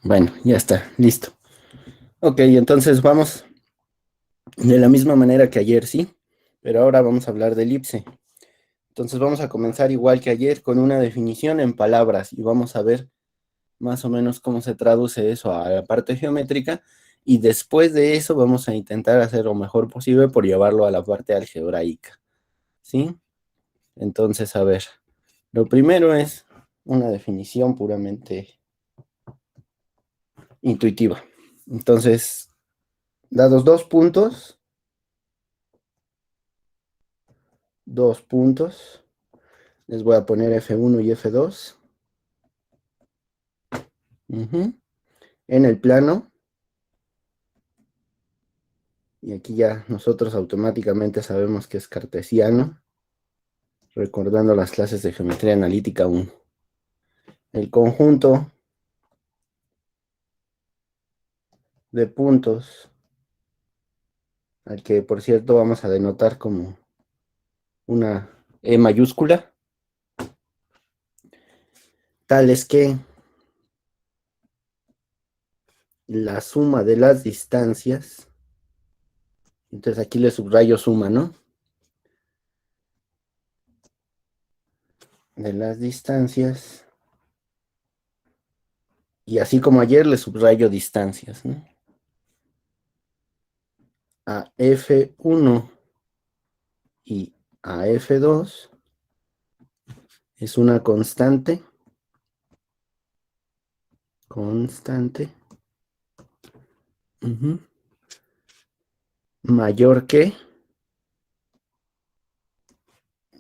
Bueno, ya está, listo. Ok, entonces vamos de la misma manera que ayer, ¿sí? Pero ahora vamos a hablar de elipse. Entonces vamos a comenzar igual que ayer con una definición en palabras y vamos a ver más o menos cómo se traduce eso a la parte geométrica y después de eso vamos a intentar hacer lo mejor posible por llevarlo a la parte algebraica, ¿sí? Entonces, a ver, lo primero es una definición puramente intuitiva. Entonces, dados dos puntos, les voy a poner F1 y F2. Ujú. En el plano, y aquí ya nosotros automáticamente sabemos que es cartesiano, recordando las clases de geometría analítica 1. El conjunto de puntos, al que por cierto vamos a denotar como una E mayúscula, tal es que la suma de las distancias, entonces aquí le subrayo suma, ¿no? De las distancias, y así como ayer le subrayo distancias, ¿no? A F1 y a F2 es una constante, uh-huh, mayor que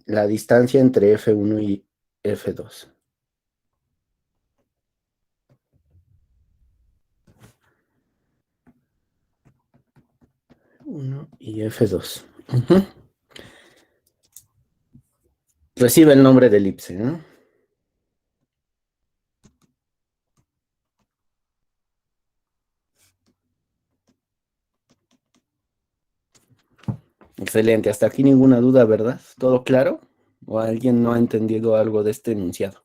la distancia entre F1 y F2. 1 y F2. Uh-huh. Recibe el nombre de elipse, ¿no? Excelente, hasta aquí ninguna duda, ¿verdad? ¿Todo claro? ¿O alguien no ha entendido algo de este enunciado?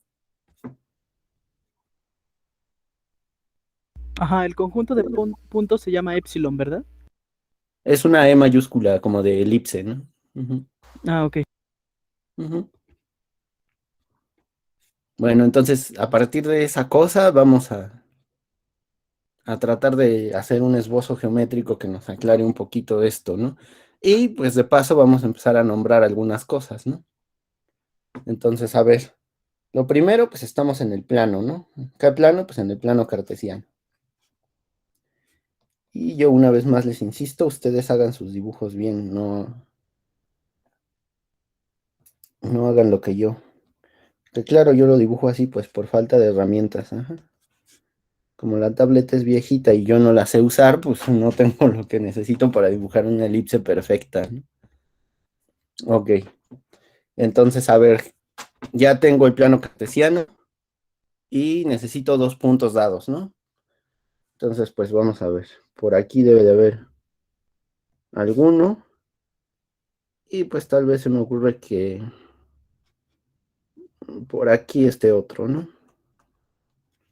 Ajá, el conjunto de puntos se llama epsilon, ¿verdad? Es una E mayúscula, como de elipse, ¿no? Uh-huh, Ah, ok. uh-huh. Bueno, entonces, a partir de esa cosa, vamos a tratar de hacer un esbozo geométrico que nos aclare un poquito esto, ¿no? Y pues de paso vamos a empezar a nombrar algunas cosas, ¿no? Entonces, a ver, lo primero, pues estamos en el plano, ¿no? ¿Qué plano? Pues en el plano cartesiano. Y yo una vez más les insisto, ustedes hagan sus dibujos bien, no hagan lo que yo. Que claro, yo lo dibujo así, pues por falta de herramientas. Ajá. Como la tableta es viejita y yo no la sé usar, pues no tengo lo que necesito para dibujar una elipse perfecta, ¿no? Ok, entonces a ver, ya tengo el plano cartesiano y necesito dos puntos dados, ¿no? Entonces, pues vamos a ver. Por aquí debe de haber alguno. Y pues tal vez se me ocurre que por aquí esté otro, ¿no?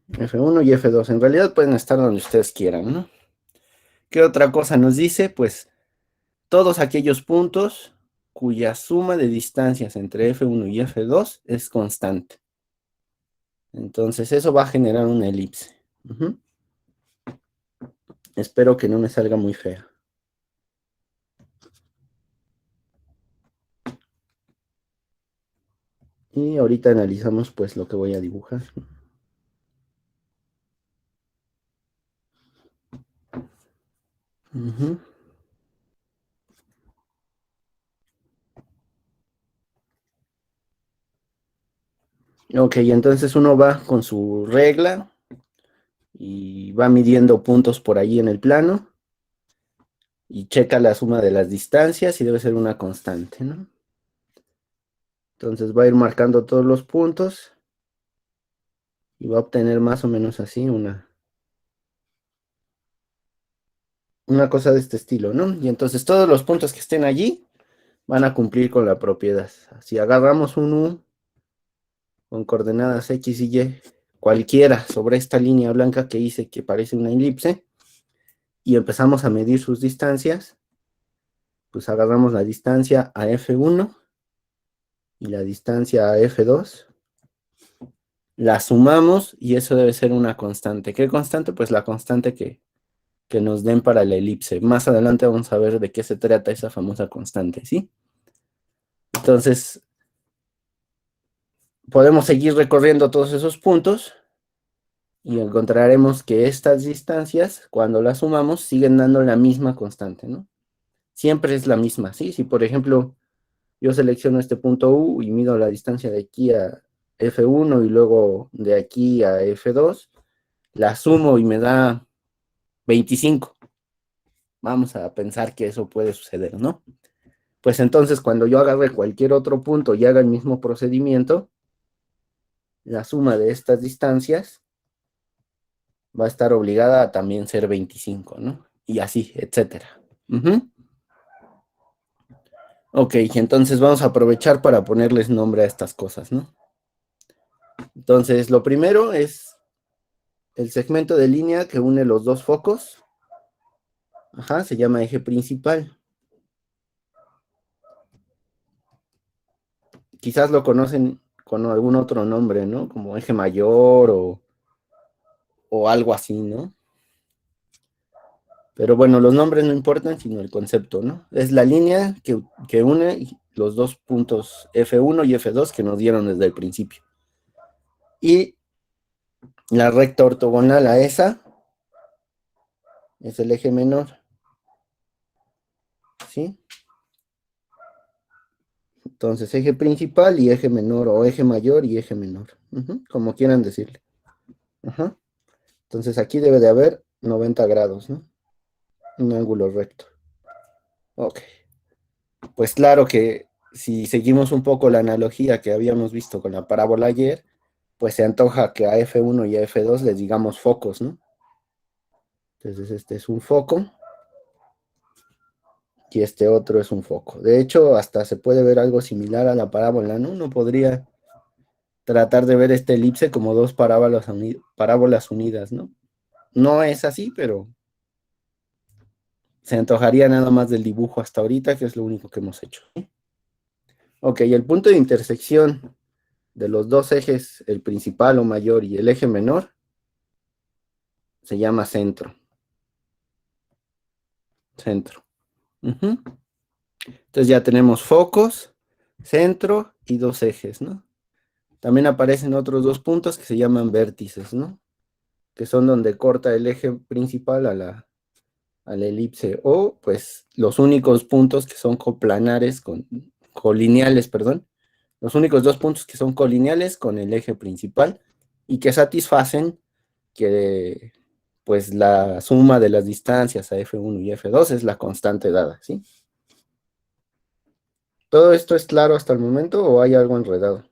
F1 y F2. En realidad pueden estar donde ustedes quieran, ¿no? ¿Qué otra cosa nos dice? Pues todos aquellos puntos cuya suma de distancias entre F1 y F2 es constante. Entonces eso va a generar una elipse. Uh-huh. Espero que no me salga muy fea. Y ahorita analizamos pues lo que voy a dibujar. Uh-huh. Ok, entonces uno va con su regla y va midiendo puntos por ahí en el plano y checa la suma de las distancias y debe ser una constante, ¿no? Entonces va a ir marcando todos los puntos y va a obtener más o menos así una cosa de este estilo, ¿no? Y entonces todos los puntos que estén allí van a cumplir con la propiedad. Si agarramos un U con coordenadas X y Y, cualquiera sobre esta línea blanca que hice que parece una elipse y empezamos a medir sus distancias, pues agarramos la distancia a F1 y la distancia a F2, la sumamos y eso debe ser una constante. ¿Qué constante? Pues la constante que nos den para la elipse. Más adelante vamos a ver de qué se trata esa famosa constante, ¿sí? Entonces, podemos seguir recorriendo todos esos puntos y encontraremos que estas distancias, cuando las sumamos, siguen dando la misma constante, ¿no? Siempre es la misma, ¿sí? Si, por ejemplo, yo selecciono este punto U y mido la distancia de aquí a F1 y luego de aquí a F2, la sumo y me da 25. Vamos a pensar que eso puede suceder, ¿no? Pues entonces, cuando yo agarre cualquier otro punto y haga el mismo procedimiento, la suma de estas distancias va a estar obligada a también ser 25, ¿no? Y así, etcétera. Ok, entonces vamos a aprovechar para ponerles nombre a estas cosas, ¿no? Entonces, lo primero es el segmento de línea que une los dos focos. Ajá, se llama eje principal. Quizás lo conocen con algún otro nombre, ¿no? Como eje mayor o algo así, ¿no? Pero bueno, los nombres no importan, sino el concepto, ¿no? Es la línea que une los dos puntos F1 y F2 que nos dieron desde el principio. Y la recta ortogonal a esa es el eje menor, ¿sí? Entonces, eje principal y eje menor, o eje mayor y eje menor, como quieran decirle. Ajá. Entonces, aquí debe de haber 90 grados, ¿no? Un ángulo recto. Ok. Pues claro que si seguimos un poco la analogía que habíamos visto con la parábola ayer, pues se antoja que a F1 y a F2 les digamos focos, ¿no? Entonces, este es un foco y este otro es un foco. De hecho, hasta se puede ver algo similar a la parábola, ¿no? Uno podría tratar de ver esta elipse como dos parábolas unidas, ¿no? No es así, pero se antojaría nada más del dibujo hasta ahorita, que es lo único que hemos hecho. Ok, el punto de intersección de los dos ejes, el principal o mayor y el eje menor, se llama centro. Centro. Entonces ya tenemos focos, centro y dos ejes, ¿no? También aparecen otros dos puntos que se llaman vértices, ¿no? Que son donde corta el eje principal a la elipse, o pues los únicos puntos que son colineales, perdón, los únicos dos puntos que son colineales con el eje principal y que satisfacen que pues la suma de las distancias a F1 y F2 es la constante dada, ¿sí? ¿Todo esto es claro hasta el momento o hay algo enredado?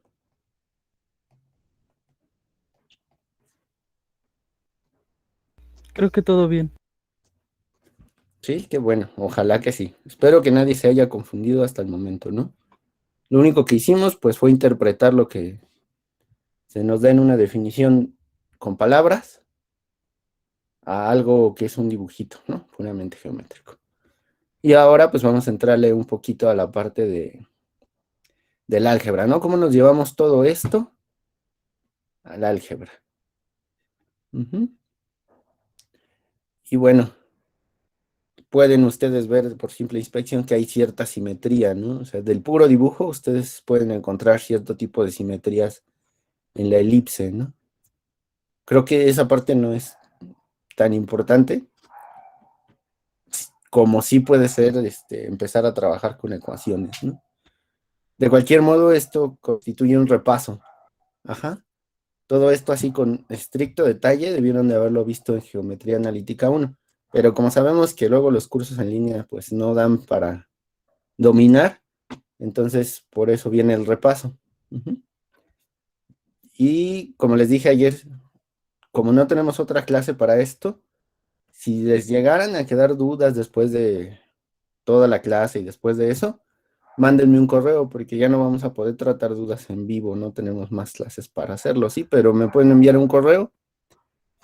Creo que todo bien. Sí, qué bueno, ojalá que sí. Espero que nadie se haya confundido hasta el momento, ¿no? Lo único que hicimos, pues, fue interpretar lo que se nos da en una definición con palabras a algo que es un dibujito, ¿no? Puramente geométrico. Y ahora, pues, vamos a entrarle un poquito a la parte del álgebra, ¿no? ¿Cómo nos llevamos todo esto al álgebra? Y bueno, pueden ustedes ver por simple inspección que hay cierta simetría, ¿no? O sea, del puro dibujo ustedes pueden encontrar cierto tipo de simetrías en la elipse, ¿no? Creo que esa parte no es tan importante como sí puede ser empezar a trabajar con ecuaciones, ¿no? De cualquier modo, esto constituye un repaso. Ajá. Todo esto así con estricto detalle debieron de haberlo visto en Geometría Analítica 1. Pero como sabemos que luego los cursos en línea pues no dan para dominar, entonces por eso viene el repaso. Y como les dije ayer, como no tenemos otra clase para esto, si les llegaran a quedar dudas después de toda la clase y después de eso, mándenme un correo porque ya no vamos a poder tratar dudas en vivo, no tenemos más clases para hacerlo, sí, pero me pueden enviar un correo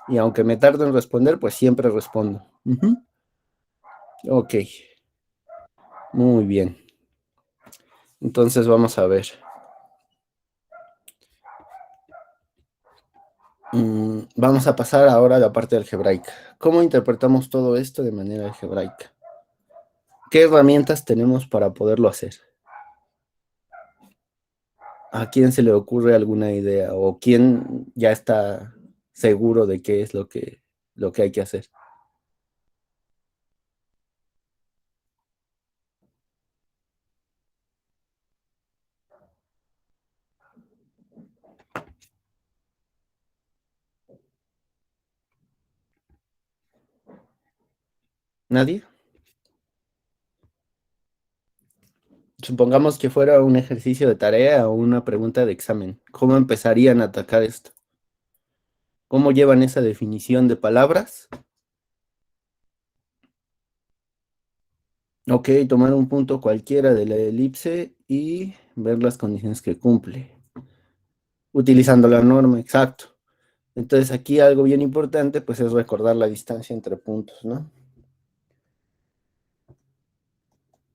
y aunque me tarde en responder, pues siempre respondo. Ujú. Ok, muy bien. Entonces vamos a ver. Vamos a pasar ahora a la parte algebraica. ¿Cómo interpretamos todo esto de manera algebraica? ¿Qué herramientas tenemos para poderlo hacer? ¿A quién se le ocurre alguna idea o quién ya está seguro de qué es lo que hay que hacer? ¿Nadie? Supongamos que fuera un ejercicio de tarea o una pregunta de examen. ¿Cómo empezarían a atacar esto? ¿Cómo llevan esa definición de palabras? Ok, tomar un punto cualquiera de la elipse y ver las condiciones que cumple, utilizando la norma, exacto. Entonces aquí algo bien importante pues es recordar la distancia entre puntos, ¿no?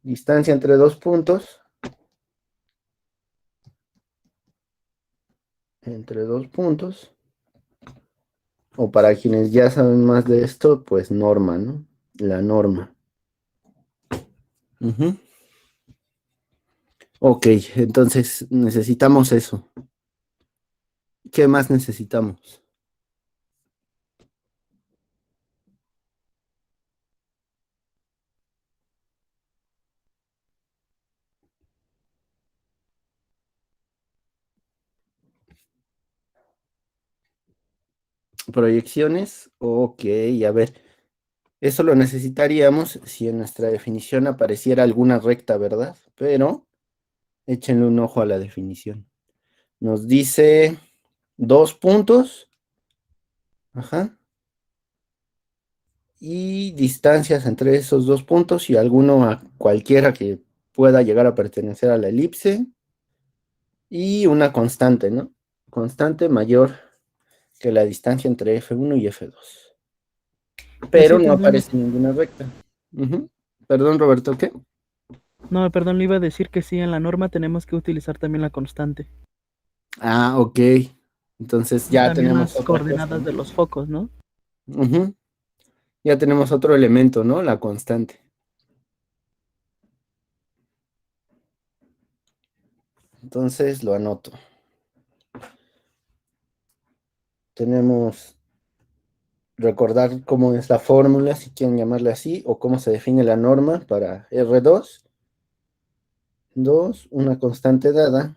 Distancia entre dos puntos, o para quienes ya saben más de esto, pues norma, ¿no? La norma. Ujú. Ok, entonces necesitamos eso. ¿Qué más necesitamos? Proyecciones. Ok, a ver, eso lo necesitaríamos si en nuestra definición apareciera alguna recta, ¿verdad? Pero échenle un ojo a la definición. Nos dice dos puntos, ajá, y distancias entre esos dos puntos y alguno a cualquiera que pueda llegar a pertenecer a la elipse y una constante, ¿no? Constante mayor que la distancia entre F1 y F2. Pues Pero sí, no tendríamos. aparece ninguna recta. Ujú. Perdón, Roberto, ¿qué? No, perdón, le iba a decir que sí, en la norma tenemos que utilizar también la constante. Ah, ok. Entonces Y ya también tenemos las otra cosa, coordenadas ¿no? de los focos, ¿no? Ujú. Ya tenemos otro elemento, ¿no? La constante. Entonces lo anoto. Tenemos recordar cómo es la fórmula, si quieren llamarle así, o cómo se define la norma para R2. Dos, una constante dada.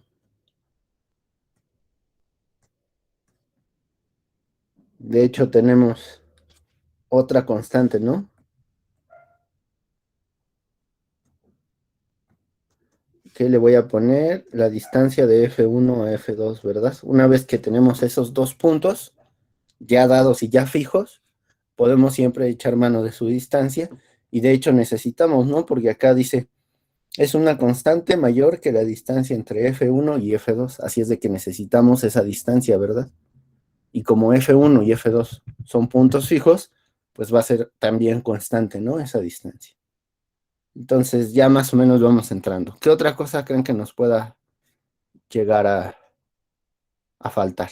De hecho, tenemos otra constante, ¿no? Que le voy a poner la distancia de F1 a F2, ¿verdad? Una vez que tenemos esos dos puntos ya dados y ya fijos, podemos siempre echar mano de su distancia y de hecho necesitamos, ¿no? Porque acá dice, es una constante mayor que la distancia entre F1 y F2, así es de que necesitamos esa distancia, ¿verdad? Y como F1 y F2 son puntos fijos, pues va a ser también constante, ¿no? Esa distancia. Entonces ya más o menos vamos entrando. ¿Qué otra cosa creen que nos pueda llegar a faltar?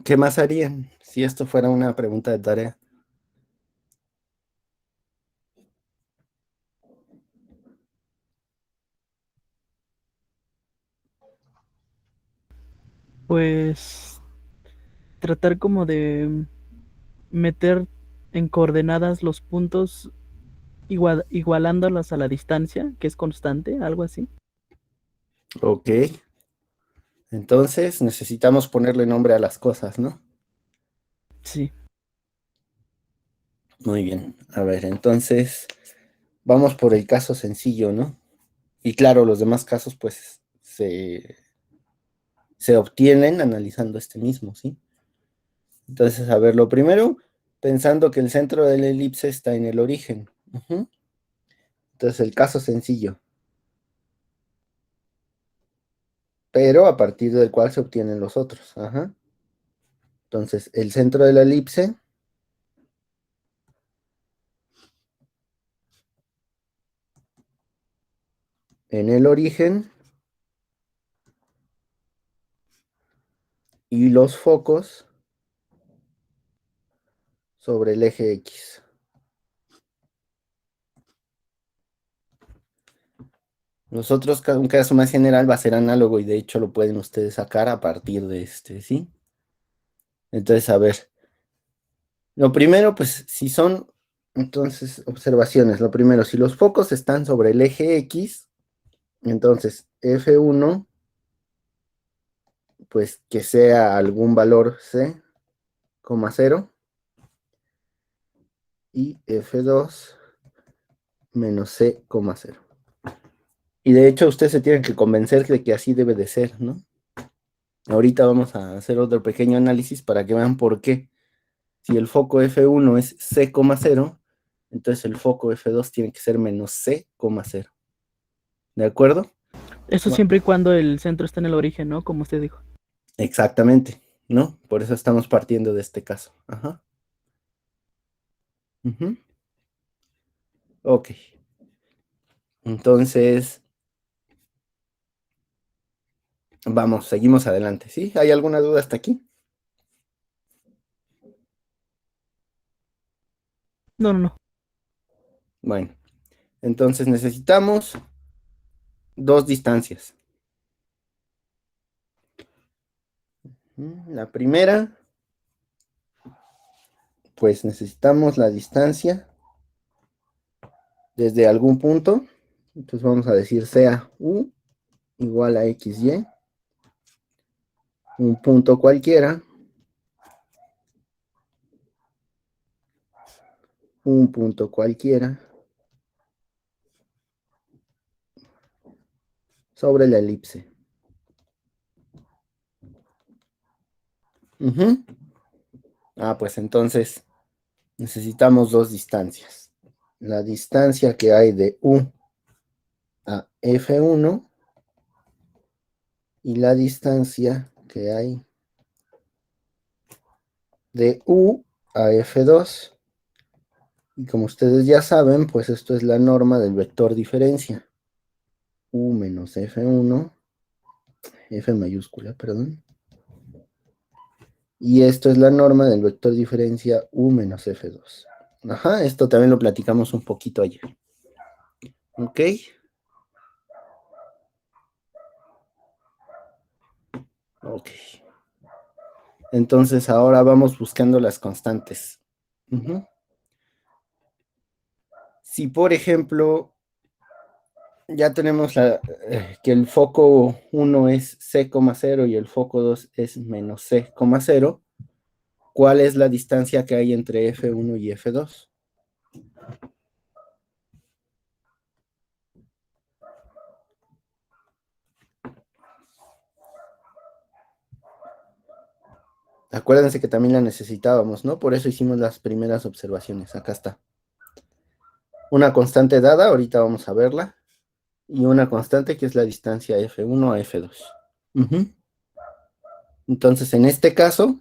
¿Qué más harían si esto fuera una pregunta de tarea? Pues tratar como de meter en coordenadas los puntos igualándolos a la distancia, que es constante, algo así. Ok. Entonces necesitamos ponerle nombre a las cosas, ¿no? Sí. Muy bien. A ver, entonces vamos por el caso sencillo, ¿no? Y claro, los demás casos pues se obtienen analizando este mismo, ¿sí? Entonces, a ver, lo primero, pensando que el centro de la elipse está en el origen. Ujú. Entonces, el caso sencillo, pero a partir del cual se obtienen los otros. Ajá. Entonces, el centro de la elipse en el origen y los focos sobre el eje X. Nosotros, un caso más general va a ser análogo y de hecho lo pueden ustedes sacar a partir de este, ¿sí? Entonces, a ver, lo primero, pues, si son, entonces, observaciones. Lo primero, si los focos están sobre el eje X, entonces F1, pues, que sea algún valor C, cero, y F2 menos C, cero. Y de hecho, ustedes se tienen que convencer de que así debe de ser, ¿no? Ahorita vamos a hacer otro pequeño análisis para que vean por qué. Si el foco F1 es C, cero, entonces el foco F2 tiene que ser menos C, cero. ¿De acuerdo? Eso Bueno, siempre y cuando el centro está en el origen, ¿no? Como usted dijo. exactamente, ¿no? Por eso estamos partiendo de este caso. Ajá. Ujú. Ok. Entonces, vamos, seguimos adelante, ¿sí? ¿Hay alguna duda hasta aquí? No, no, no. Bueno, entonces necesitamos dos distancias. La primera, pues necesitamos la distancia desde algún punto. Entonces vamos a decir sea U igual a XY, un punto cualquiera, un punto cualquiera sobre la elipse. Ujú. Ah, pues entonces necesitamos dos distancias. La distancia que hay de U a F1 y la distancia que hay de U a F2. Y como ustedes ya saben, pues esto es la norma del vector diferencia. U menos F1, F mayúscula, perdón. Y esto es la norma del vector diferencia U menos F2. Ajá, esto también lo platicamos un poquito ayer. ¿Ok? Ok. Entonces ahora vamos buscando las constantes. Ujú. Si por ejemplo ya tenemos que el foco 1 es C, cero y el foco 2 es menos C, cero, ¿cuál es la distancia que hay entre F1 y F2? Acuérdense que también la necesitábamos, ¿no? Por eso hicimos las primeras observaciones. Acá está. Una constante dada, ahorita vamos a verla, y una constante que es la distancia F1 a F2. Uh-huh. Entonces, en este caso,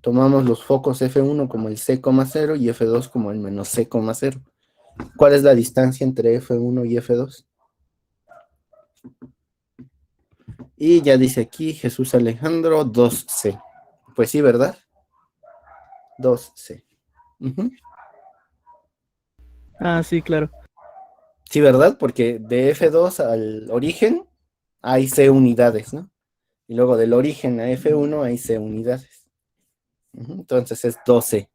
tomamos los focos F1 como el C, cero y F2 como el menos C, cero. ¿Cuál es la distancia entre F1 y F2? Y ya dice aquí Jesús Alejandro 2C. Pues sí, ¿verdad? 2C. Uh-huh. Ah, sí, claro. Sí, ¿verdad? Porque de F2 al origen hay C unidades, ¿no? Y luego del origen a F1 hay C unidades. Entonces es 12.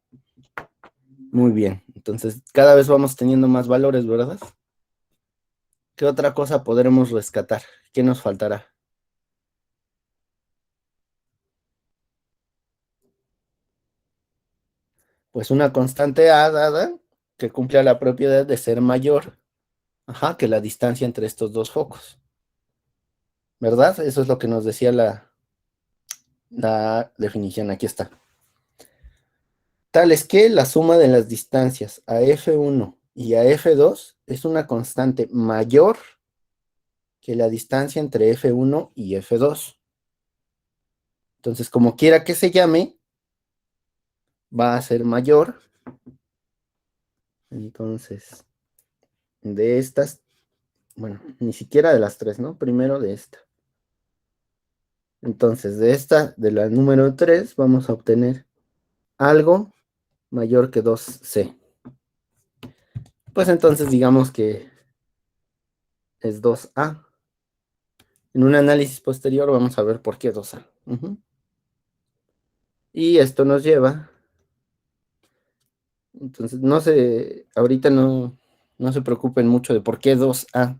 Muy bien. Entonces cada vez vamos teniendo más valores, ¿verdad? ¿Qué otra cosa podremos rescatar? ¿Qué nos faltará? Pues una constante A dada que cumple la propiedad de ser mayor, que la distancia entre estos dos focos. ¿Verdad? Eso es lo que nos decía la definición. Aquí está. Tal es que la suma de las distancias a F1 y a F2 es una constante mayor que la distancia entre F1 y F2. Entonces, como quiera que se llame, va a ser mayor. Entonces, de estas, bueno, ni siquiera de las tres, ¿no? Primero de esta. Entonces, de esta, de la número 3, vamos a obtener algo mayor que 2C. Pues entonces digamos que es 2A. En un análisis posterior vamos a ver por qué 2A. Y esto nos lleva, entonces no se, ahorita no se preocupen mucho de por qué 2A,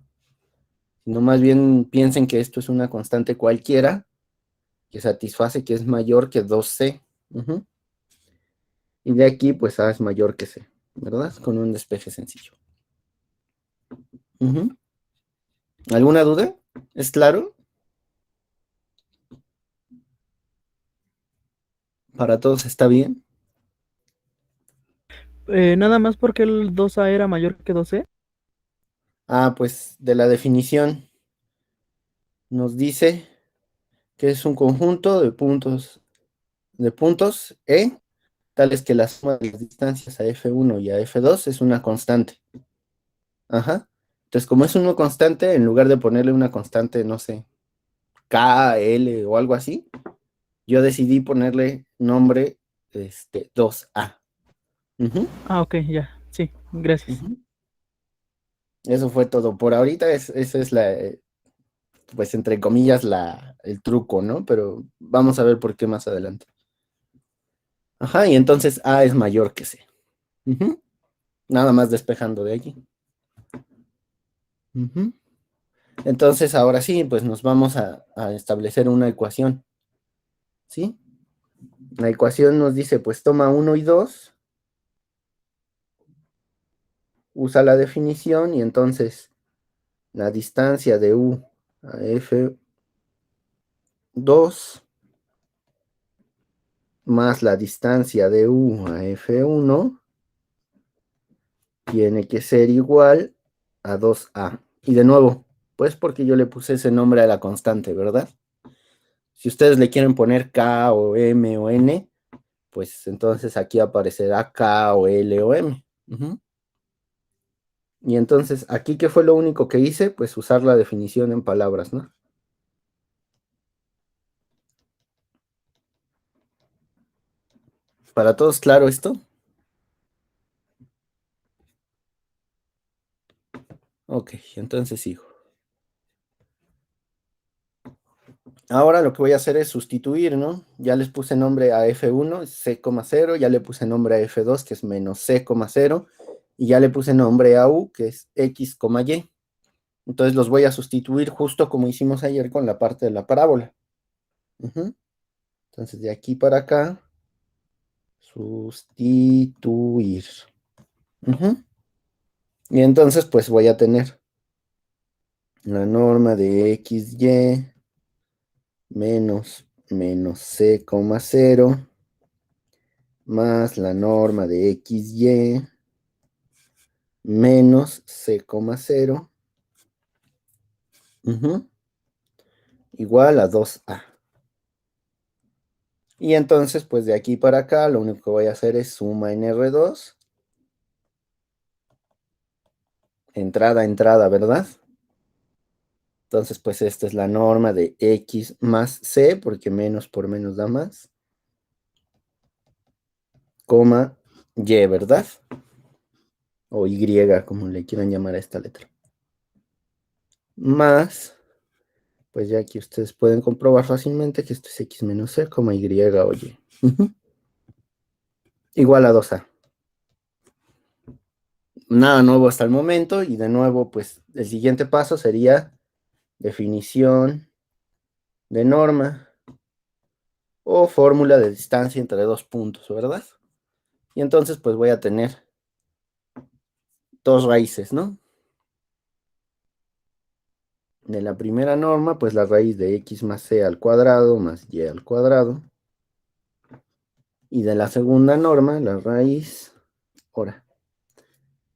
sino más bien piensen que esto es una constante cualquiera que satisface que es mayor que 2C. Y de aquí pues A es mayor que C, ¿verdad? Con un despeje sencillo. ¿Alguna duda? ¿Es claro? ¿Para todos está bien? Nada más porque el 2A era mayor que 2C. Pues de la definición nos dice que es un conjunto de puntos E, tales que la suma de las distancias a F1 y a F2 es una constante. Ajá. Entonces, como es una constante, en lugar de ponerle una constante, no sé, K, L o algo así, yo decidí ponerle nombre 2A. Ah, ok, ya. Sí, gracias. Ujú. Eso fue todo. Por ahorita esa es pues entre comillas, el truco, ¿no? Pero vamos a ver por qué más adelante. Y entonces A es mayor que C. Ujú. Nada más despejando de allí. Ujú. Entonces, ahora sí, pues nos vamos a establecer una ecuación, ¿sí? La ecuación nos dice, pues toma 1 y 2, usa la definición y entonces la distancia de U a F2 más la distancia de U a F1 tiene que ser igual a 2A. Y de nuevo, pues porque yo le puse ese nombre a la constante, ¿verdad? Si ustedes le quieren poner K o M o N, pues entonces aquí aparecerá K o L o M. Y entonces, aquí, ¿qué fue lo único que hice? Pues usar la definición en palabras, ¿no? ¿Para todos claro esto? Ok, entonces sigo. Ahora lo que voy a hacer es sustituir, ¿no? Ya les puse nombre a F1, C,0, ya le puse nombre a F2, que es menos C,0, y ya le puse nombre a U, que es X, Y. Entonces los voy a sustituir justo como hicimos ayer con la parte de la parábola. Entonces de aquí para acá, sustituir. Y entonces pues voy a tener la norma de XY menos C,0 más la norma de XY menos C,0 igual a 2A. Y entonces, pues de aquí para acá, lo único que voy a hacer es suma en R2, entrada a entrada, ¿verdad? Entonces, pues esta es la norma de X más C, porque menos por menos da más, coma Y, ¿verdad? O Y, como le quieran llamar a esta letra. Más Pues ya aquí ustedes pueden comprobar fácilmente que esto es x menos c, y o y. Igual a 2a. Nada nuevo hasta el momento, y de nuevo, pues el siguiente paso sería definición de norma o fórmula de distancia entre dos puntos, ¿verdad? Y entonces pues voy a tener dos raíces, ¿no? De la primera norma, pues la raíz de x más c al cuadrado más y al cuadrado. Y de la segunda norma, la raíz... Ahora,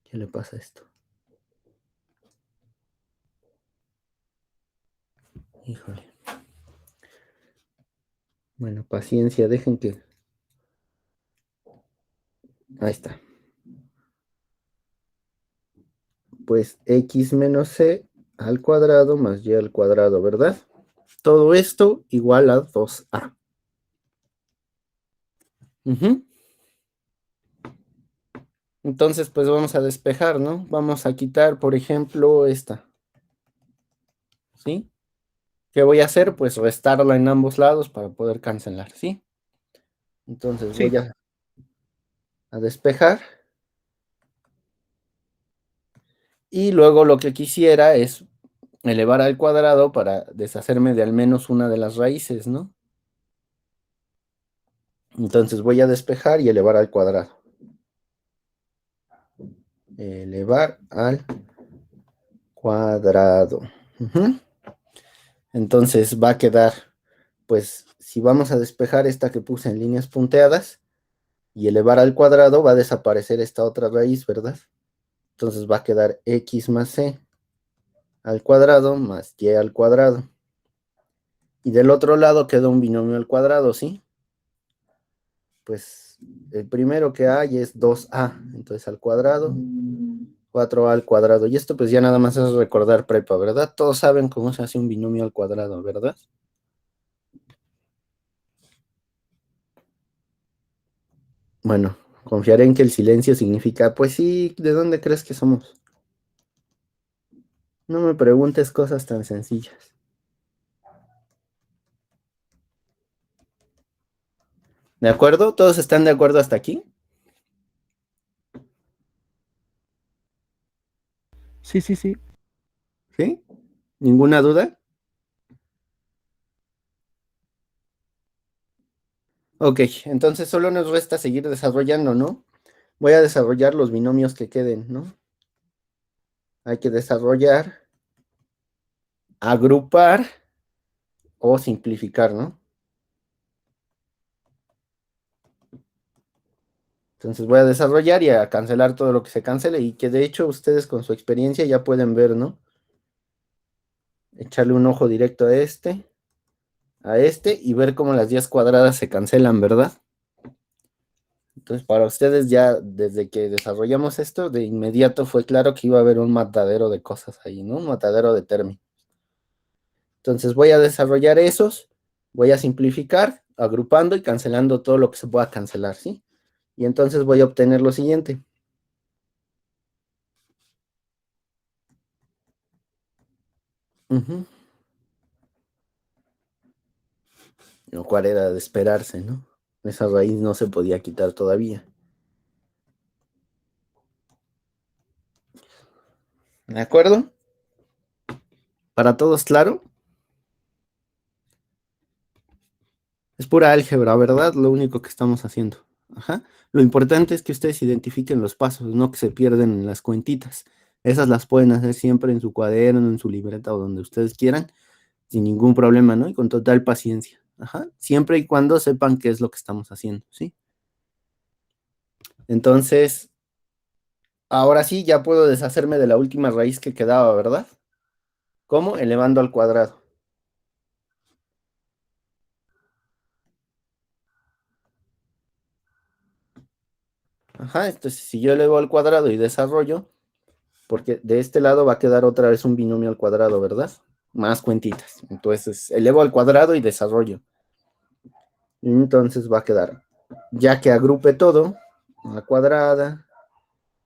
¿qué le pasa a esto? Híjole. Bueno, paciencia, dejen que... Ahí está. Pues x menos c al cuadrado más y al cuadrado, ¿verdad? Todo esto igual a 2a. Entonces, pues vamos a despejar, ¿no? Vamos a quitar, por ejemplo, esta. ¿Sí? ¿Qué voy a hacer? Pues restarla en ambos lados para poder cancelar, ¿sí? Entonces Sí, voy a despejar. Y luego lo que quisiera es elevar al cuadrado para deshacerme de al menos una de las raíces, ¿no? Entonces voy a despejar y elevar al cuadrado. Elevar al cuadrado. Entonces va a quedar, pues, si vamos a despejar esta que puse en líneas punteadas y elevar al cuadrado, va a desaparecer esta otra raíz, ¿verdad? Entonces va a quedar x más c al cuadrado más y al cuadrado. Y del otro lado queda un binomio al cuadrado, ¿sí? Pues el primero que hay es 2a, entonces al cuadrado, 4a al cuadrado. Y esto pues ya nada más es recordar prepa, ¿verdad? Todos saben cómo se hace un binomio al cuadrado, ¿verdad? Bueno, confiaré en que el silencio significa, pues sí, ¿de dónde crees que somos? No me preguntes cosas tan sencillas. ¿De acuerdo? ¿Todos están de acuerdo hasta aquí? sí, sí, sí. ¿Sí? ¿Ninguna duda? Ok, entonces solo nos resta seguir desarrollando, ¿no? Voy a desarrollar los binomios que queden, ¿no? Hay que desarrollar, agrupar o simplificar, ¿no? Entonces voy a desarrollar y a cancelar todo lo que se cancele y que de hecho ustedes con su experiencia ya pueden ver, ¿no? Echarle un ojo directo a este y ver cómo las 10 cuadradas se cancelan, ¿verdad? Entonces para ustedes ya desde que desarrollamos esto, de inmediato fue claro que iba a haber un matadero de cosas ahí, ¿no? Un matadero de términos. Entonces voy a desarrollar esos, voy a simplificar, agrupando y cancelando todo lo que se pueda cancelar, ¿sí? Y entonces voy a obtener lo siguiente. Lo cual era de esperarse, ¿no? Esa raíz no se podía quitar todavía. ¿De acuerdo? ¿Para todos claro? Es pura álgebra, ¿verdad? Lo único que estamos haciendo. Ajá. Lo importante es que ustedes identifiquen los pasos, no que se pierden en las cuentitas. Esas las pueden hacer siempre en su cuaderno, en su libreta o donde ustedes quieran, sin ningún problema, ¿no? Y con total paciencia. Ajá. Siempre y cuando sepan qué es lo que estamos haciendo, ¿sí? Entonces, ahora sí ya puedo deshacerme de la última raíz que quedaba, ¿verdad? ¿Cómo? Elevando al cuadrado. Ajá, entonces si yo elevo al cuadrado y desarrollo, porque de este lado va a quedar otra vez un binomio al cuadrado, ¿verdad? Más cuentitas. Entonces elevo al cuadrado y desarrollo. Y entonces va a quedar, ya que agrupe todo, a cuadrada,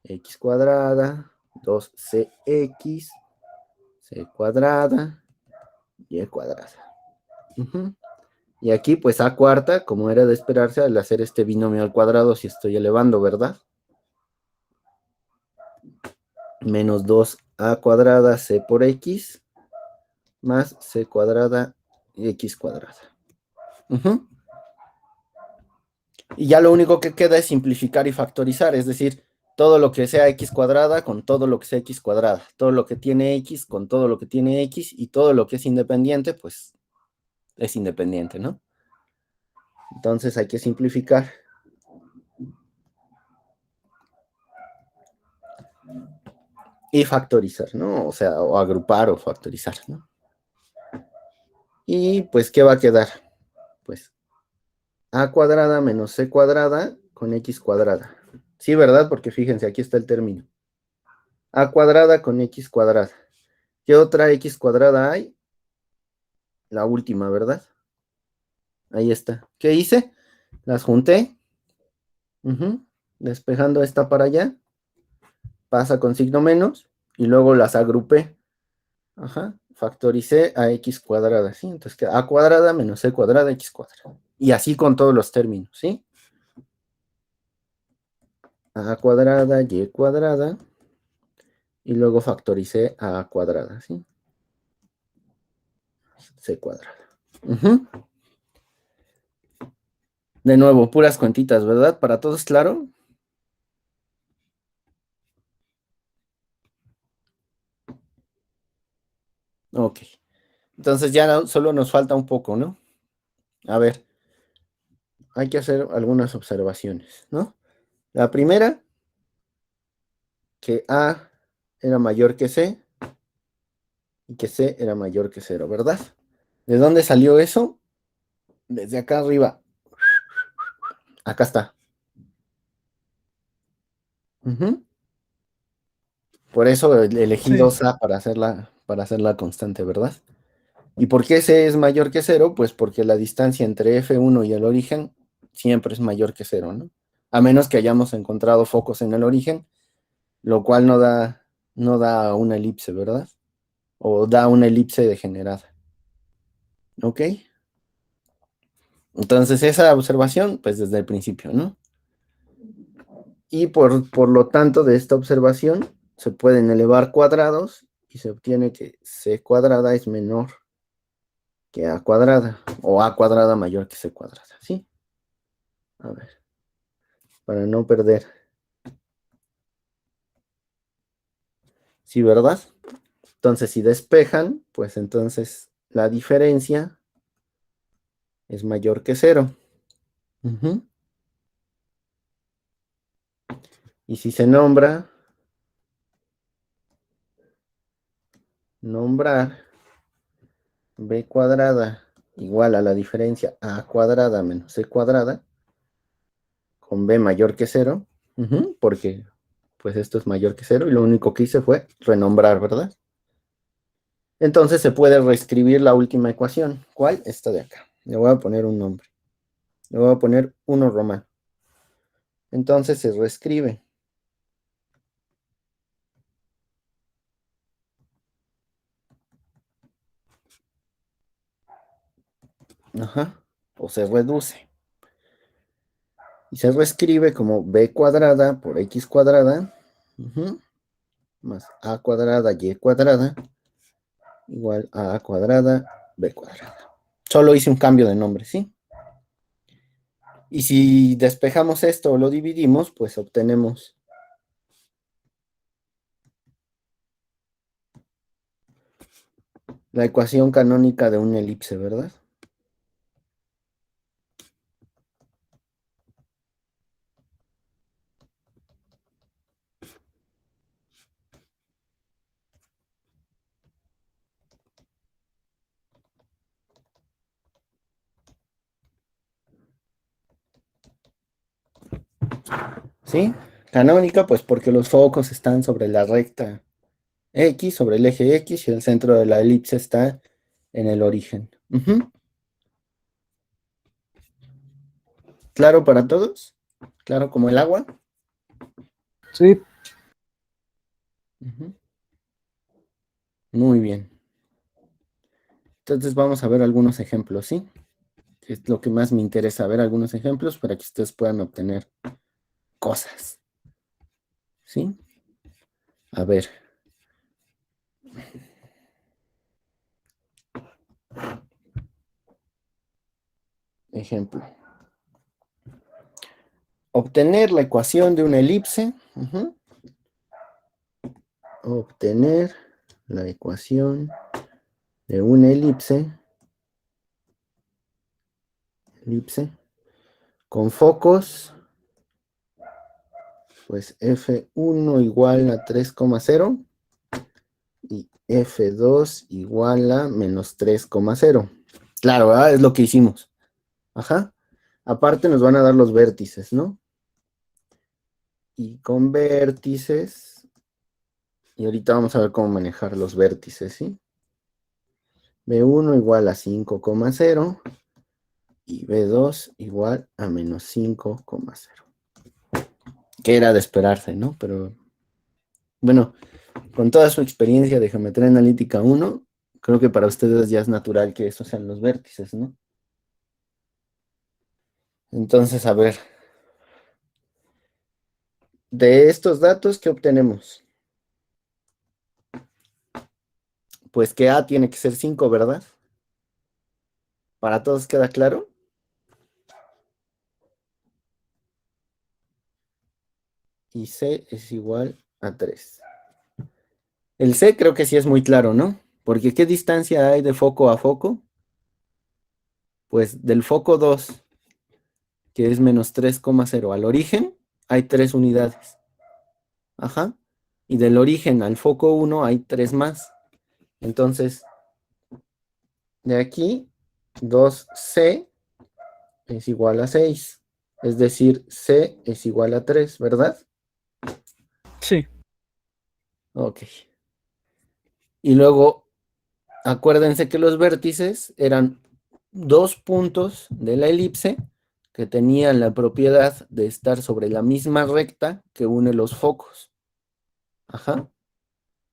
x cuadrada, 2cx, c cuadrada, y cuadrada. Uh-huh. Y aquí, pues a cuarta, como era de esperarse, al hacer este binomio al cuadrado, si estoy elevando, ¿verdad? Menos 2a cuadrada c por x, más c cuadrada y x cuadrada. Uh-huh. Y ya lo único que queda es simplificar y factorizar, es decir, todo lo que sea x cuadrada con todo lo que sea x cuadrada, todo lo que tiene x con todo lo que tiene x, y todo lo que es independiente, pues es independiente, ¿no? Entonces hay que simplificar. Y factorizar, ¿no? O sea, o agrupar o factorizar, ¿no? Y pues, ¿qué va a quedar? Pues a cuadrada menos c cuadrada con x cuadrada. Sí, ¿verdad? Porque fíjense, aquí está el término. A cuadrada con x cuadrada. ¿Qué otra x cuadrada hay? La última, ¿verdad? Ahí está. ¿Qué hice? Las junté. Despejando esta para allá. Pasa con signo menos. Y luego las agrupé. Factoricé a x cuadrada, ¿sí? Entonces queda a cuadrada menos c cuadrada x cuadrada. Y así con todos los términos, ¿sí? A cuadrada y cuadrada. Y luego factoricé a cuadrada, ¿sí? C cuadrada. De nuevo, puras cuentitas, ¿verdad? ¿Para todos claro? Ok. Entonces ya solo nos falta un poco, ¿no? A ver, hay que hacer algunas observaciones, ¿no? La primera, que A era mayor que C y que C era mayor que 0, ¿verdad? ¿De dónde salió eso? Desde acá arriba. Acá está. Por eso elegí Sí. 2A para hacer la constante, ¿verdad? ¿Y por qué C es mayor que 0? Pues porque la distancia entre F1 y el origen siempre es mayor que 0, ¿no? A menos que hayamos encontrado focos en el origen, lo cual no da una elipse, ¿verdad? O da una elipse degenerada. ¿Ok? Entonces esa observación, pues desde el principio, ¿no? Y por lo tanto, de esta observación se pueden elevar cuadrados y se obtiene que c cuadrada es menor que a cuadrada, o a cuadrada mayor que c cuadrada, ¿sí? A ver, para no perder. ¿Sí, verdad? Entonces, si despejan, pues entonces la diferencia es mayor que 0. Y si se nombrar b cuadrada igual a la diferencia a cuadrada menos c cuadrada, con b mayor que 0, porque pues esto es mayor que 0, y lo único que hice fue renombrar, ¿verdad? Entonces se puede reescribir la última ecuación. ¿Cuál? Esta de acá. Le voy a poner un nombre. Le voy a poner 1 romano. Entonces se reescribe. O se reduce. Y se reescribe como b cuadrada por x cuadrada, más a cuadrada y cuadrada, igual a cuadrada b cuadrada. Solo hice un cambio de nombre, ¿sí? Y si despejamos esto o lo dividimos, pues obtenemos la ecuación canónica de una elipse, ¿verdad? ¿Sí? Canónica, pues porque los focos están sobre la recta X, sobre el eje X, y el centro de la elipse está en el origen. ¿Claro para todos? ¿Claro como el agua? Sí. Muy bien. Entonces vamos a ver algunos ejemplos, ¿sí? Es lo que más me interesa, ver algunos ejemplos para que ustedes puedan obtener cosas, ¿sí? A ver. Ejemplo. Obtener la ecuación de una elipse. Obtener la ecuación de una elipse. Con focos, pues F1 igual a 3,0 y F2 igual a menos 3,0. Claro, ¿verdad? Es lo que hicimos. Ajá. Aparte nos van a dar los vértices, ¿no? Y con vértices, y ahorita vamos a ver cómo manejar los vértices, ¿sí? B1 igual a 5,0 y B2 igual a menos 5,0. Que era de esperarse, ¿no? Pero, bueno, con toda su experiencia de geometría analítica 1, creo que para ustedes ya es natural que esos sean los vértices, ¿no? Entonces, a ver, de estos datos, ¿qué obtenemos? Pues que A tiene que ser 5, ¿verdad? ¿Para todos queda claro? Y C es igual a 3. El C creo que sí es muy claro, ¿no? Porque ¿qué distancia hay de foco a foco? Pues del foco 2, que es menos 3,0 al origen, hay 3 unidades. Ajá. Y del origen al foco 1 hay 3 más. Entonces, de aquí, 2C es igual a 6. Es decir, C es igual a 3, ¿verdad? Sí. Ok. Y luego, acuérdense que los vértices eran 2 puntos de la elipse que tenían la propiedad de estar sobre la misma recta que une los focos. Ajá.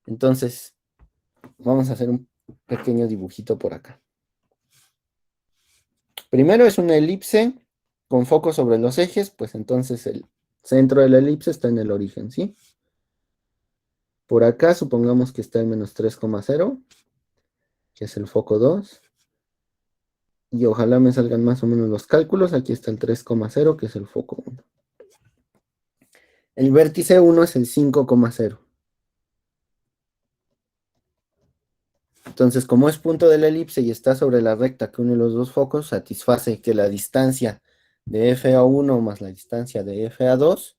Entonces, vamos a hacer un pequeño dibujito por acá. Primero es una elipse con foco sobre los ejes, pues entonces el centro de la elipse está en el origen, ¿sí? Por acá supongamos que está en menos 3,0, que es el foco 2. Y ojalá me salgan más o menos los cálculos. Aquí está el 3,0, que es el foco 1. El vértice 1 es el 5,0. Entonces, como es punto de la elipse y está sobre la recta que une los dos focos, satisface que la distancia de FA1 más la distancia de FA2,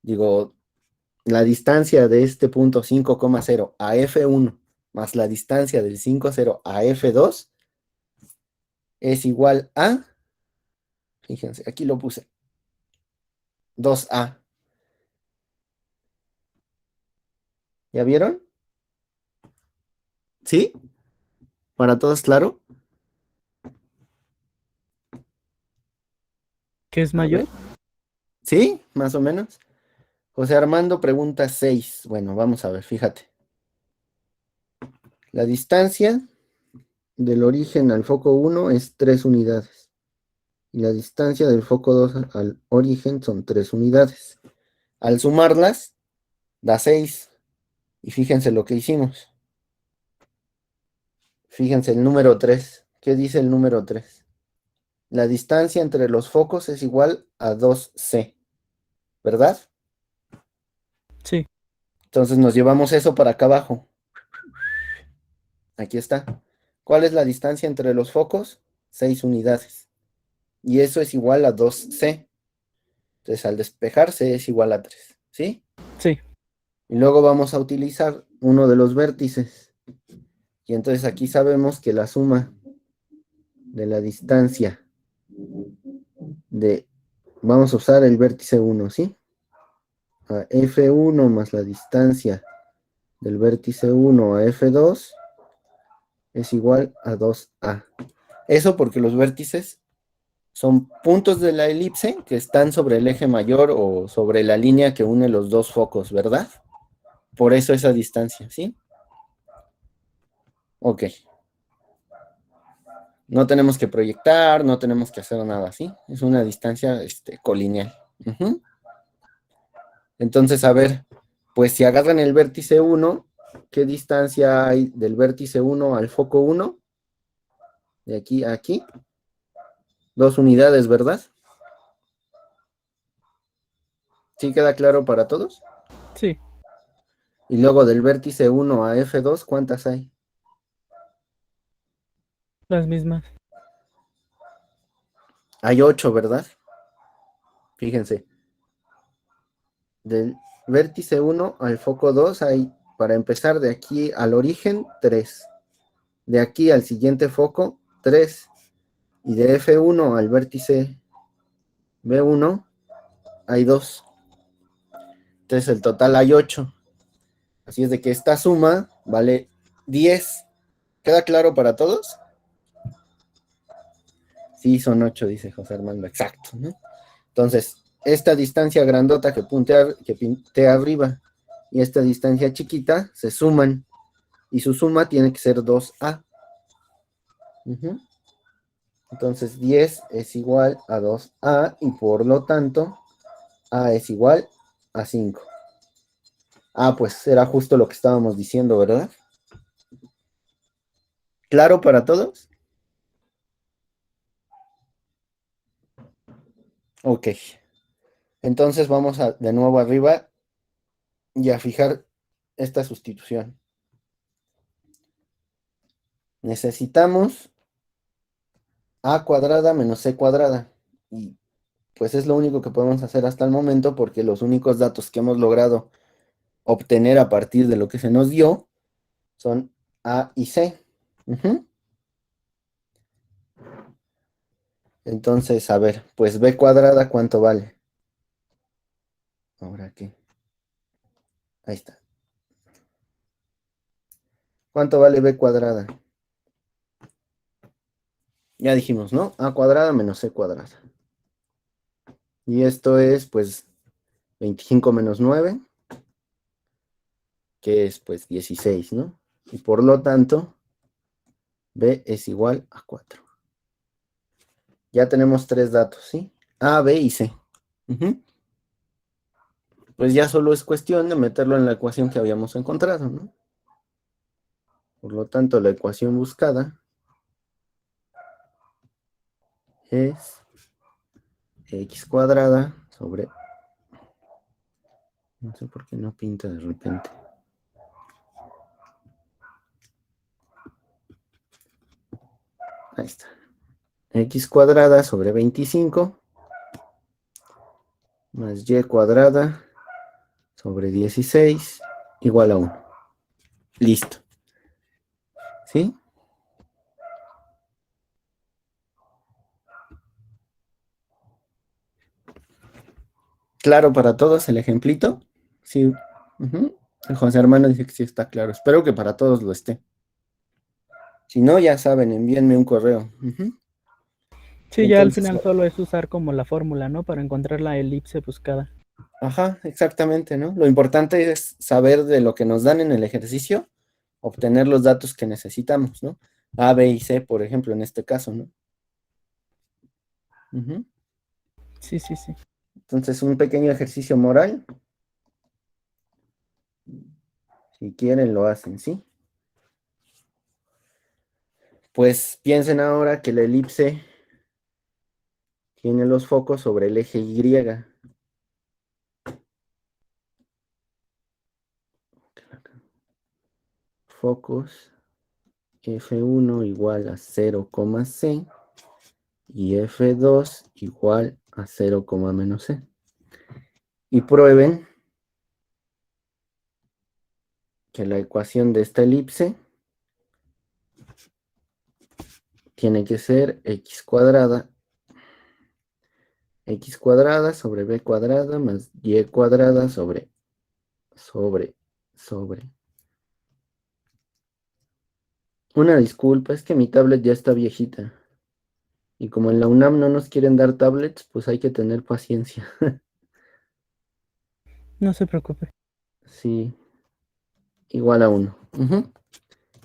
digo, la distancia de este punto 5,0 a F1 más la distancia del 5,0 a F2 es igual a, fíjense, aquí lo puse, 2A. ¿Ya vieron? ¿Sí? ¿Para todos claro? ¿Qué es A ver. mayor? ¿Sí? Más o menos. José Armando pregunta 6. Bueno, vamos a ver, fíjate. La distancia del origen al foco 1 es 3 unidades. Y la distancia del foco 2 al origen son 3 unidades. Al sumarlas, da 6. Y fíjense lo que hicimos. Fíjense el número 3. ¿Qué dice el número 3? La distancia entre los focos es igual a 2C, ¿verdad? Sí. Entonces nos llevamos eso para acá abajo. Aquí está. ¿Cuál es la distancia entre los focos? 6 unidades. Y eso es igual a 2C. Entonces al despejarse es igual a 3. ¿Sí? Sí. Y luego vamos a utilizar uno de los vértices. Y entonces aquí sabemos que la suma de la distancia de... Vamos a usar el vértice 1, ¿sí? A F1 más la distancia del vértice 1 a F2 es igual a 2A. Eso porque los vértices son puntos de la elipse que están sobre el eje mayor o sobre la línea que une los dos focos, ¿verdad? Por eso esa distancia, ¿sí? Ok. No tenemos que proyectar, no tenemos que hacer nada así. Es una distancia colineal. Ujú. Entonces, a ver, pues si agarran el vértice 1, ¿qué distancia hay del vértice 1 al foco 1? De aquí a aquí. 2 unidades, ¿verdad? ¿Sí queda claro para todos? Sí, Y luego del vértice 1 a F2, ¿cuántas hay? las mismas. Hay 8, ¿verdad? Fíjense, del vértice 1 al foco 2 hay, para empezar, de aquí al origen, 3. De aquí al siguiente foco, 3. Y de F1 al vértice B1 hay 2. Entonces el total hay 8. Así es de que esta suma vale 10. ¿Queda claro para todos? Sí, son 8, dice José Armando. Exacto, ¿no? Entonces, esta distancia grandota que pinté arriba y esta distancia chiquita se suman. Y su suma tiene que ser 2A. Entonces 10 es igual a 2A y por lo tanto A es igual a 5. Ah, pues era justo lo que estábamos diciendo, ¿verdad? ¿Claro para todos? Ok. Entonces vamos de nuevo arriba y a fijar esta sustitución. Necesitamos A cuadrada menos C cuadrada. Y pues es lo único que podemos hacer hasta el momento porque los únicos datos que hemos logrado obtener a partir de lo que se nos dio son A y C. Entonces, a ver, pues B cuadrada, ¿cuánto vale? ¿Ahora qué? Ahí está. ¿Cuánto vale B cuadrada? Ya dijimos, ¿no? A cuadrada menos C cuadrada. Y esto es, pues, 25 menos 9, que es, pues, 16, ¿no? Y por lo tanto, B es igual a 4. Ya tenemos 3 datos, ¿sí? A, B y C. Pues ya solo es cuestión de meterlo en la ecuación que habíamos encontrado, ¿no? Por lo tanto, la ecuación buscada es x cuadrada sobre... No sé por qué no pinta de repente. Ahí está. X cuadrada sobre 25 más y cuadrada sobre 16 igual a 1. Listo. ¿Sí? ¿Claro para todos el ejemplito? Sí. El José Hermano dice que sí está claro. Espero que para todos lo esté. Si no, ya saben, envíenme un correo. Sí, ya al Entonces, final solo es usar como la fórmula, ¿no? Para encontrar la elipse buscada. ajá, exactamente, ¿no? Lo importante es saber de lo que nos dan en el ejercicio, obtener los datos que necesitamos, ¿no? A, B y C, por ejemplo, en este caso, ¿no? Sí, sí, sí. Entonces, un pequeño ejercicio moral, si quieren lo hacen, ¿sí? Pues piensen ahora que la elipse tiene los focos sobre el eje Y. Focos F1 igual a 0,C y F2 igual a 0, menos C. Y prueben que la ecuación de esta elipse tiene que ser x cuadrada sobre b cuadrada más y cuadrada sobre. Una disculpa, es que mi tablet ya está viejita. Y como en la UNAM no nos quieren dar tablets, pues hay que tener paciencia. No se preocupe. Sí, igual a 1.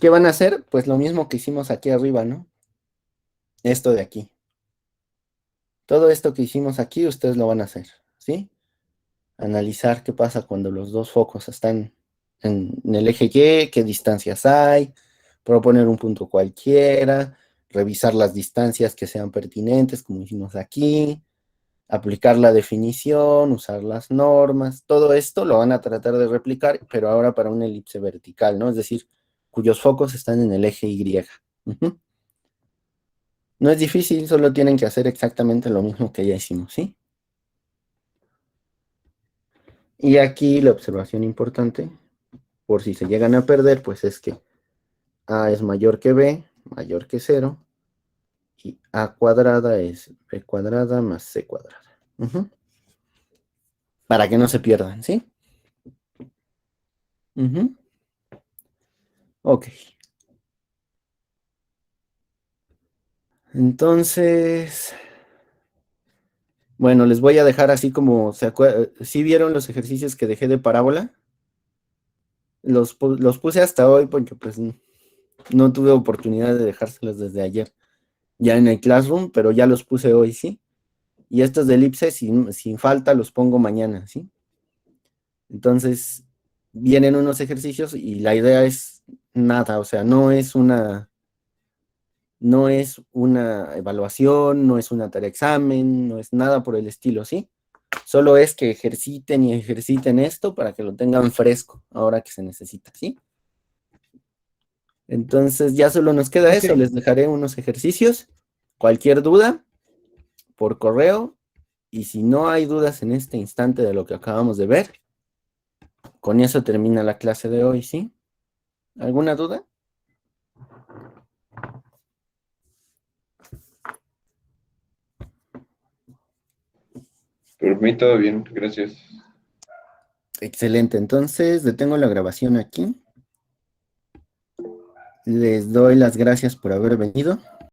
¿Qué van a hacer? Pues lo mismo que hicimos aquí arriba, ¿no? esto de aquí. Todo esto que hicimos aquí, ustedes lo van a hacer, ¿sí? Analizar qué pasa cuando los dos focos están en el eje Y, qué distancias hay, proponer un punto cualquiera, revisar las distancias que sean pertinentes, como hicimos aquí, aplicar la definición, usar las normas, todo esto lo van a tratar de replicar, pero ahora para una elipse vertical, ¿no? Es decir, cuyos focos están en el eje Y. Ujú. No es difícil, solo tienen que hacer exactamente lo mismo que ya hicimos, ¿sí? Y aquí la observación importante, por si se llegan a perder, pues es que A es mayor que B, mayor que cero, y A cuadrada es B cuadrada más C cuadrada. Ujú. Para que no se pierdan, ¿sí? Ujú. Ok. Entonces, bueno, les voy a dejar así como, ¿sí vieron los ejercicios que dejé de parábola? Los puse hasta hoy porque pues no tuve oportunidad de dejárselos desde ayer, ya en el Classroom, pero ya los puse hoy, ¿sí? Y estos de elipse, sin falta, los pongo mañana, ¿sí? Entonces, vienen unos ejercicios y la idea es nada, o sea, no es una evaluación, no es una tarea examen, no es nada por el estilo, ¿sí? Solo es que ejerciten y ejerciten esto para que lo tengan fresco ahora que se necesita, ¿sí? Entonces ya solo nos queda Ok, eso, les dejaré unos ejercicios. Cualquier duda, por correo, y si no hay dudas en este instante de lo que acabamos de ver, con eso termina la clase de hoy, ¿sí? ¿Alguna duda? Por mí todo bien, gracias. Excelente, entonces detengo la grabación aquí. Les doy las gracias por haber venido.